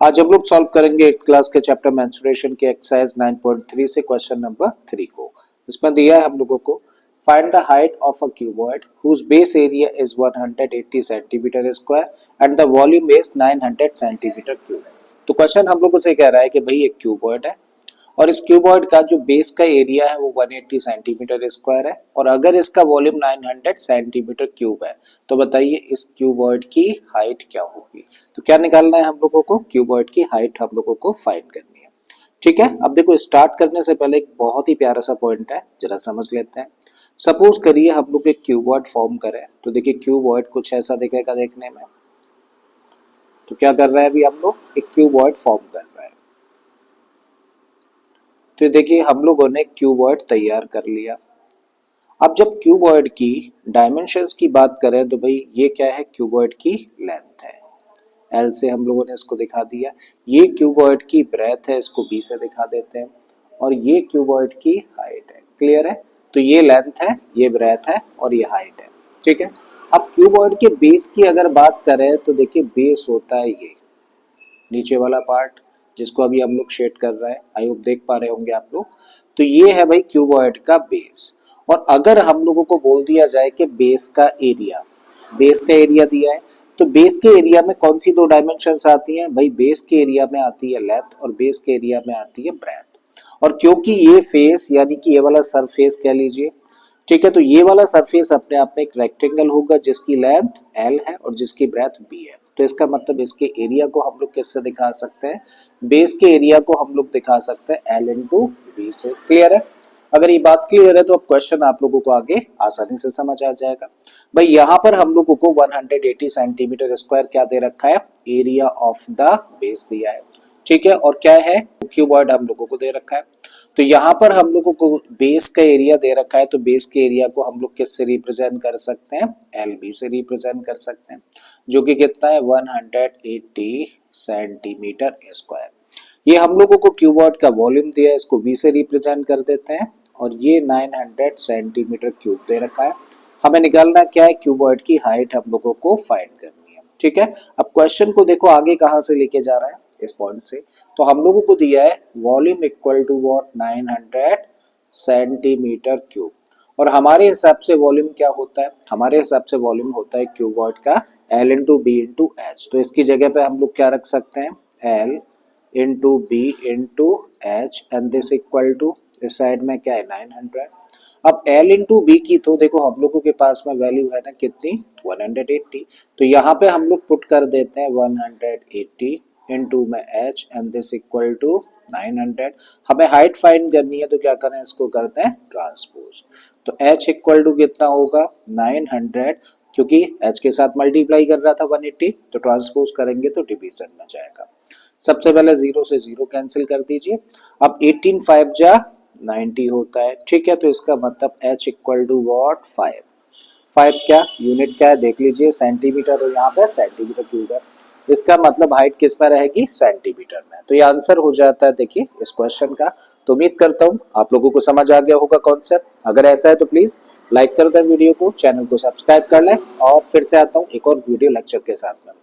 आज हम लोग सॉल्व करेंगे 8th क्लास के चैप्टर मेंस्ट्रुएशन के एक्सरसाइज 9.3 से क्वेश्चन नंबर 3 को। इसमें दिया है हम लोगों को find the height of a cuboid whose base area is 180 centimetre square and the volume is 900 centimetre cube. तो क्वेश्चन हम लोगों से कह रहा है कि भाई एक क्यूबॉइड है और इस क्यूबॉइड का जो बेस का एरिया है वो 180 सेंटीमीटर स्क्वायर है और अगर इसका वॉल्यूम 900 सेंटीमीटर क्यूब है तो बताइए इस क्यूबॉइड की हाइट क्या होगी। तो क्या निकालना है हम लोगों को, क्यूबॉइड की हाइट हम लोगों को फाइंड करनी है। ठीक है, अब देखो स्टार्ट करने से पहले एक बहुत ही प्यारा सा पॉइंट है, जरा समझ लेते हैं। सपोज करिए हम लोग एक क्यूबॉइड फॉर्म करें तो देखिए क्यूबॉइड कुछ ऐसा दिखेगा देखने में। तो क्या कर रहे हैं अभी हम लोग, एक क्यूबॉइड फॉर्म कर रहे हैं। तो देखिए हम लोगों ने क्यूबॉइड तैयार कर लिया। अब जब क्यूबॉइड की डायमेंशंस की बात करें तो भाई ये क्या है, क्यूबॉइड की लेंथ है, एल से हम लोगों ने इसको दिखा दिया। ये क्यूबॉइड की ब्रेथ है, इसको बी से दिखा देते हैं। और ये क्यूबॉइड की हाइट है। क्लियर है? तो ये लेंथ है, ये ब्रेथ है और ये हाइट है। ठीक है, अब क्यूबॉइड के बेस की अगर बात करें तो देखिए बेस होता है ये नीचे वाला पार्ट जिसको अभी हम लोग शेड कर रहे हैं, आई होप देख पा रहे होंगे आप लोग। तो ये है भाई क्यूबॉइड का बेस। और अगर हम लोगों को बोल दिया जाए कि बेस का एरिया, बेस का एरिया दिया है तो बेस के एरिया में कौन सी दो डायमेंशंस आती हैं भाई, बेस के एरिया में आती है लेंथ और बेस के एरिया में आती है ब्रेथ। और क्योंकि ये फेस यानी कि ये वाला सरफेस कह लीजिए, ठीक है, तो ये वाला सरफेस अपने आप में एक रेक्टेंगल होगा जिसकी लेंथ एल है और जिसकी ब्रेथ बी है। तो इसका मतलब इसके एरिया को हम लोग किससे दिखा सकते हैं, बेस के एरिया को हम लोग दिखा सकते हैं एल इंटू बी से। क्लियर है? अगर ये बात क्लियर है तो अब क्वेश्चन आप लोगों को आगे आसानी से समझ आ जाएगा। भाई यहाँ पर हम लोगों को 180 सेंटीमीटर स्क्वायर क्या दे रखा है, एरिया ऑफ द बेस दिया है। ठीक है, और क्या है, क्यूबॉइड हम लोगों को दे रखा है। तो यहाँ पर हम लोगों को बेस का एरिया दे रखा है तो बेस के एरिया को हम लोग किससे रिप्रेजेंट कर सकते हैं, एल बी से रिप्रेजेंट कर सकते हैं, जो कि कितना है 180 सेंटीमीटर स्क्वायर। ये हम लोगों को क्यूबॉइड का वॉल्यूम दिया है, इसको v से रिप्रेजेंट कर देते हैं और ये 900 सेंटीमीटर क्यूब दे रखा है। हमें निकालना क्या है, क्यूबॉइड की हाइट हम लोगों को फाइंड करनी है। ठीक है, अब क्वेश्चन को देखो आगे कहां से लेके जा रहा है, इस पॉइंट से। तो हम लोगों को दिया है volume equal to what, 900 centimetre cube. और हमारे हिसाब से वॉल्यूम क्या होता है, हमारे हिसाब से वॉल्यूम होता है क्यूबॉइड का L into B into H. तो इसकी जगह पे हम लोग क्या रख सकते हैं, L into B into H and this equal to इस साइड में क्या है 900। अब L इंटू बी की तो देखो हम लोगों के पास में वैल्यू है ना कितनी, 180। तो यहाँ पे हम लोग पुट कर देते हैं 180 इंटू में h and this equal to 900। हमें हाइट फाइंड करनी है तो क्या करें, इसको करते हैं ट्रांसपोज। तो h इक्वल टू कितना होगा 900, क्योंकि h के साथ मल्टीप्लाई कर रहा था 180, तो ट्रांसपोज करेंगे तो डिवीजन में जाएगा। सबसे पहले 0 से 0 कैंसिल कर दीजिए। अब 18 5 जा 90 होता है। ठीक है, तो इसका मतलब h इक्वल टू वॉट 5। 5 क्या यूनिट क्या है देख लीजिए, सेंटीमीटर, और यहाँ पे सेंटीमीटर क्यूब है। इसका मतलब हाइट किस में रहेगी, सेंटीमीटर में। तो ये आंसर हो जाता है देखिए इस क्वेश्चन का। तो उम्मीद करता हूँ आप लोगों को समझ आ गया होगा कॉन्सेप्ट। अगर ऐसा है तो प्लीज लाइक कर दें वीडियो को, चैनल को सब्सक्राइब कर लें और फिर से आता हूँ एक और वीडियो लेक्चर के साथ में।